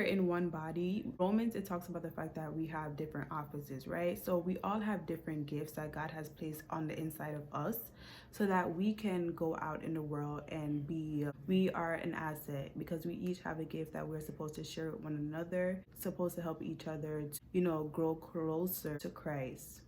we're in one body, Romans, it talks about the fact that we have different offices, right? So we all have different gifts that God has placed on the inside of us so that we can go out in the world and we are an asset because we each have a gift that we're supposed to share with one another, supposed to help each other to, grow closer to Christ.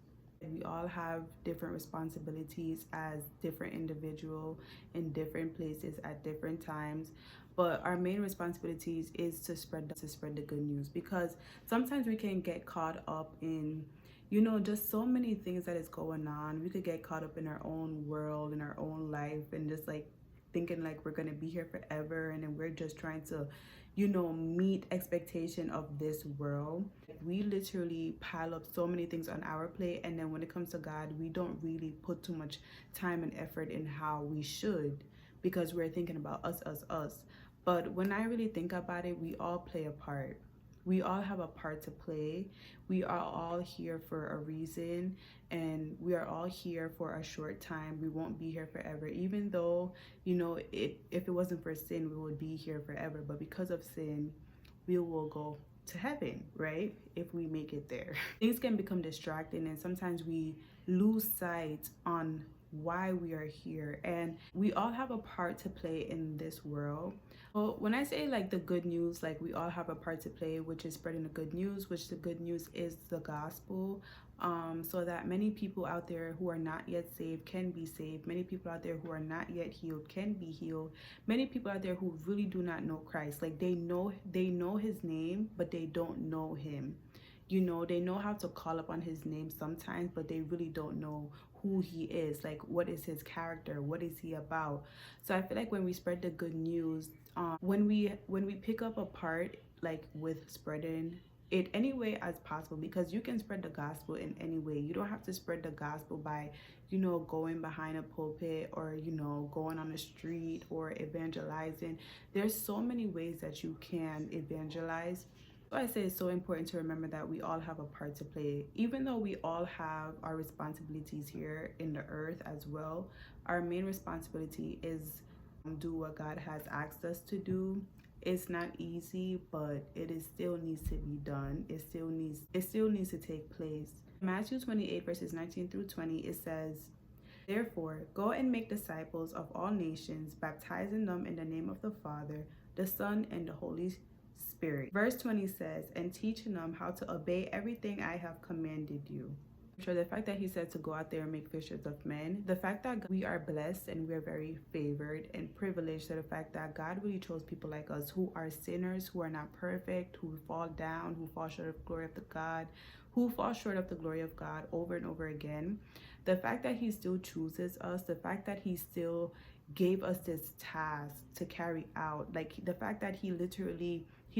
We all have different responsibilities as different individual in different places at different times, but our main responsibilities is to spread the good news, because sometimes we can get caught up in just so many things that is going on. We could get caught up in our own world, in our own life, and just like thinking like we're gonna be here forever, and then we're just trying to meet expectation of this world. We literally pile up so many things on our plate, and then when it comes to God, we don't really put too much time and effort in how we should, because we're thinking about us. But when I really think about it, we all play a part. We all have a part to play. We are all here for a reason, and we are all here for a short time. We won't be here forever, even though if it wasn't for sin, we would be here forever. But because of sin, we will go to heaven, right? If we make it there. Things can become distracting, and sometimes we lose sight on why we are here, and we all have a part to play in this world. Well, when I say like the good news, like we all have a part to play, which is spreading the good news, which the good news is the gospel, so that many people out there who are not yet saved can be saved. Many people out there who are not yet healed can be healed. Many people out there who really do not know Christ, like they know his name, but they don't know him. They know how to call upon his name sometimes, but they really don't know who he is. Like, what is his character? What is he about? So I feel like when we spread the good news, when we pick up a part, like with spreading it any way as possible, because you can spread the gospel in any way. You don't have to spread the gospel by going behind a pulpit, or going on the street, or evangelizing. There's so many ways that you can evangelize. So I say it's so important to remember that we all have a part to play. Even though we all have our responsibilities here in the earth as well, our main responsibility is do what God has asked us to do. It's not easy, but still needs to be done. It still needs to take place. Matthew 28 verses 19 through 20, it says, "Therefore, go and make disciples of all nations, baptizing them in the name of the Father, the Son, and the Holy Spirit." Verse 20 says, "And teaching them how to obey everything I have commanded you." So the fact that he said to go out there and make fishers of men, the fact that we are blessed and we are very favored and privileged, to the fact that God really chose people like us who are sinners, who are not perfect, who fall down, who fall short of the glory of the God, who fall short of the glory of God over and over again. The fact that he still chooses us, the fact that he still gave us this task to carry out, like the fact that he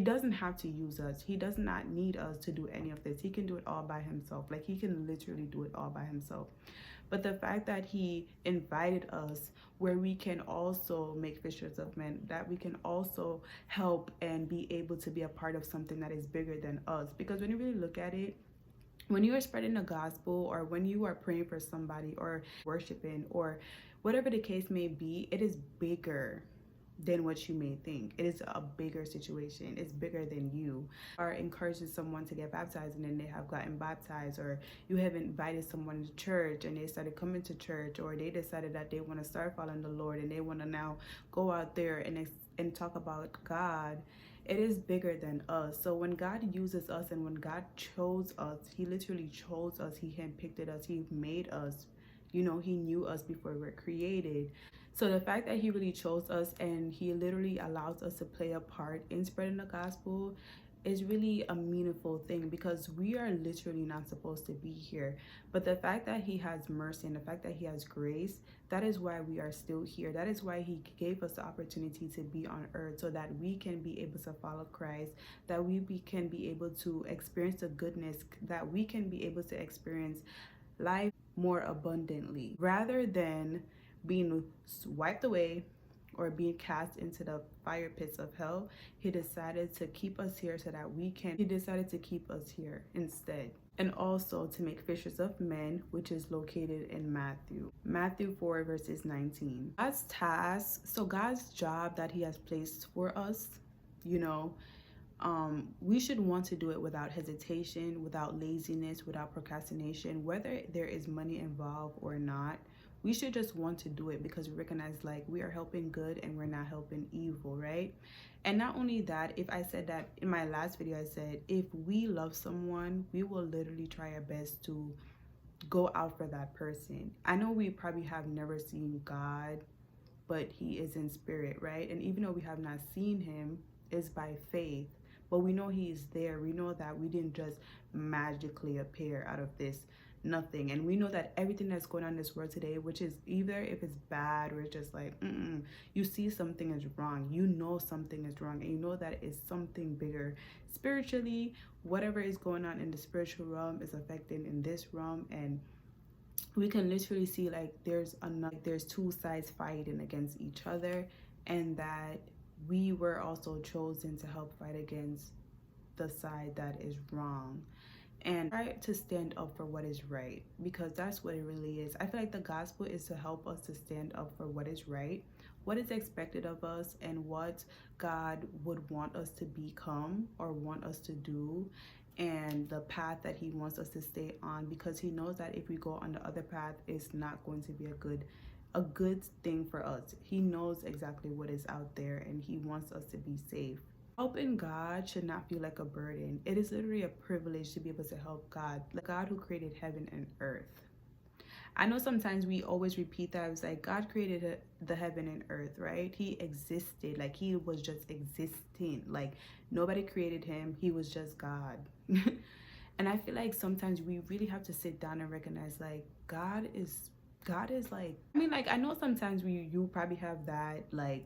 doesn't have to use us. He does not need us to do any of this. He can do it all by himself. Like, he can literally do it all by himself. But the fact that he invited us where we can also make fishers of men, that we can also help and be able to be a part of something that is bigger than us. Because when you really look at it, when you are spreading the gospel, or when you are praying for somebody, or worshiping, or whatever the case may be, it is bigger than what you may think. It is a bigger situation. It's bigger than you. Or encouraging someone to get baptized and then they have gotten baptized, or you have invited someone to church and they started coming to church, or they decided that they want to start following the Lord and they want to now go out there and talk about God. It is bigger than us. So when God uses us, and when God chose us, he literally chose us. He handpicked us. He made us. He knew us before we were created. So the fact that he really chose us and he literally allows us to play a part in spreading the gospel is really a meaningful thing, because we are literally not supposed to be here. But the fact that he has mercy and the fact that he has grace, that is why we are still here. That is why he gave us the opportunity to be on earth, so that we can be able to follow Christ, that we can be able to experience the goodness, that we can be able to experience life more abundantly, rather than being wiped away or being cast into the fire pits of hell. He decided to keep us here so that he decided to keep us here instead. And also to make fishers of men, which is located in Matthew 4 verses 19. God's task, so God's job that he has placed for us, We should want to do it without hesitation, without laziness, without procrastination, whether there is money involved or not. We should just want to do it because we recognize like we are helping good and we're not helping evil, right? And not only that, if I said that in my last video, I said if we love someone, we will literally try our best to go out for that person. I know we probably have never seen God, but he is in spirit, right? And even though we have not seen him, it's by faith, but we know he is there. We know that we didn't just magically appear out of this nothing. And we know that everything that's going on in this world today, which is either if it's bad or it's just like you see something is wrong, you know something is wrong, and you know that it's something bigger spiritually. Whatever is going on in the spiritual realm is affecting in this realm. And we can literally see like there's two sides fighting against each other, and that we were also chosen to help fight against the side that is wrong and try to stand up for what is right, because that's what it really is. I feel like the gospel is to help us to stand up for what is right, what is expected of us, and what God would want us to become or want us to do, and the path that he wants us to stay on, because he knows that if we go on the other path, it's not going to be a good thing for us. He knows exactly what is out there and he wants us to be safe. Helping God should not feel like a burden. It is literally a privilege to be able to help God, the God who created heaven and earth. I know sometimes we always repeat that. It's like God created the heaven and earth, right? He existed, like he was just existing. Like nobody created him. He was just God. And I feel like sometimes we really have to sit down and recognize like God is like, I mean, like I know sometimes you probably have that like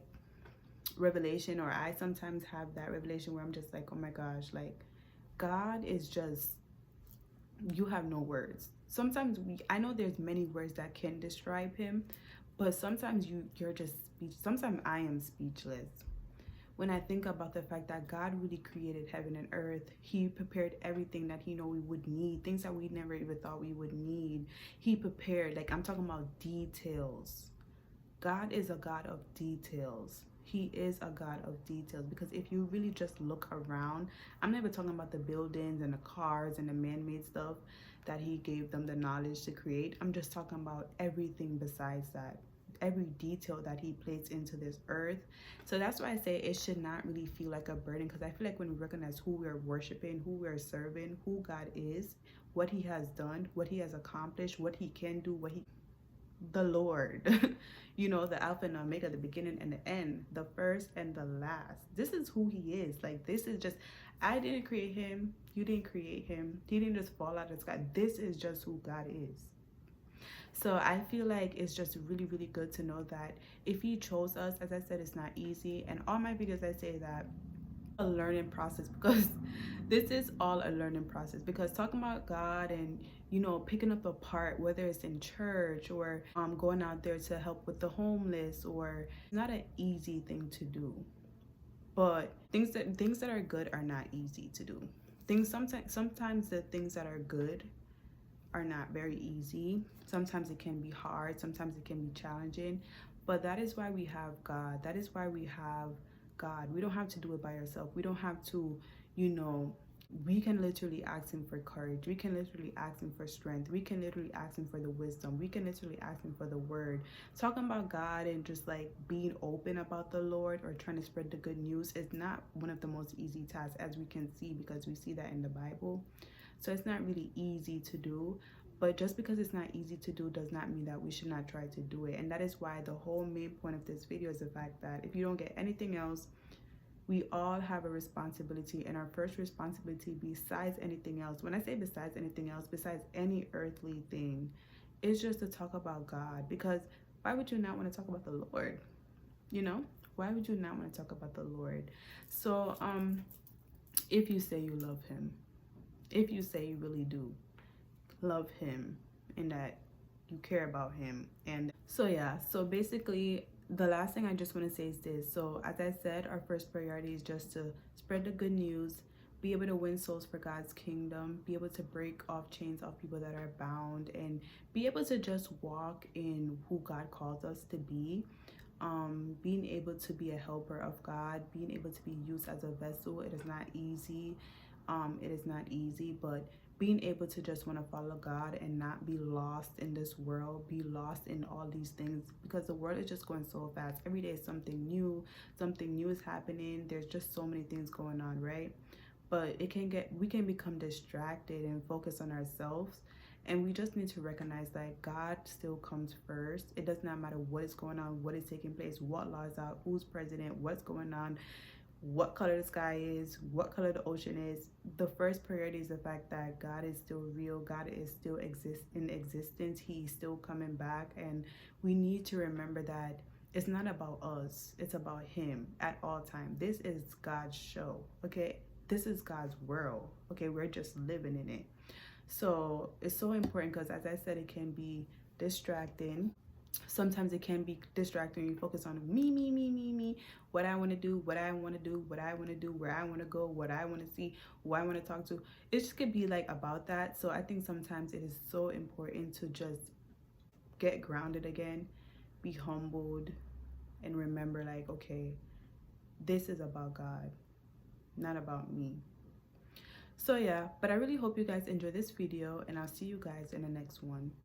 revelation, or I sometimes have that revelation where I'm just like, oh my gosh, like God is just, you have no words. Sometimes I know there's many words that can describe him, but sometimes you're just sometimes I am speechless when I think about the fact that God really created heaven and earth. He prepared everything that he know we would need, things that we never even thought we would need. He prepared, like I'm talking about details. God is a God of details. He is a God of details, because if you really just look around, I'm never talking about the buildings and the cars and the man-made stuff that he gave them the knowledge to create. I'm just talking about everything besides that, every detail that he placed into this earth. So that's why I say it should not really feel like a burden, because I feel like when we recognize who we are worshiping, who we are serving, who God is, what he has done, what he has accomplished, what he can do, the Lord, you know, the Alpha and Omega, the beginning and the end, the first and the last. This is who he is. Like, this is just, I didn't create him. You didn't create him. He didn't just fall out of the sky. This is just who God is. So I feel like it's just really, really good to know that if he chose us, as I said, it's not easy. And all my videos, I say that a learning process, because this is all a learning process. Because talking about God and, you know, picking up a part, whether it's in church or going out there to help with the homeless, or it's not an easy thing to do. But things that are good are not easy to do. Sometimes the things that are good are not very easy. Sometimes it can be hard, sometimes it can be challenging, but that is why we have God. That is why we have God. We don't have to do it by ourselves. We don't have to, you know, we can literally ask him for courage. We can literally ask him for strength. We can literally ask him for the wisdom. We can literally ask him for the word. Talking about God and just like being open about the Lord or trying to spread the good news is not one of the most easy tasks, as we can see, because we see that in the Bible. So it's not really easy to do. But just because it's not easy to do does not mean that we should not try to do it. And that is why the whole main point of this video is the fact that if you don't get anything else, we all have a responsibility. And our first responsibility, besides anything else, when I say besides anything else, besides any earthly thing, is just to talk about God. Because why would you not want to talk about the Lord? You know, why would you not want to talk about the Lord? So if you say you love him, if you say you really do love him and that you care about him. And so yeah, so basically the last thing I just want to say is this. So as I said, our first priority is just to spread the good news, be able to win souls for God's kingdom, be able to break off chains of people that are bound, and be able to just walk in who God calls us to be. being able to be a helper of God, being able to be used as a vessel. It is not easy. It is not easy, but being able to just want to follow God and not be lost in this world, be lost in all these things, because the world is just going so fast. Every day is something new is happening. There's just so many things going on, right? But we can become distracted and focus on ourselves, and we just need to recognize that God still comes first. It does not matter what is going on, what is taking place, what laws are, who's president, what's going on, what color the sky is, what color the ocean is. The first priority is the fact that God is still real. God is still in existence. He's still coming back, and we need to remember that it's not about us, it's about him at all time. This is God's show, okay? This is God's world, okay? We're just living in it. So it's so important, because as I said, it can be distracting. Sometimes it can be distracting. You focus on me, what I want to do, what I want to do, what I want to do, where I want to go, what I want to see, who I want to talk to. It just could be like about that. So I think sometimes it is so important to just get grounded again, be humbled, and remember, like, okay, this is about God, not about me. So yeah, but I really hope you guys enjoy this video, and I'll see you guys in the next one.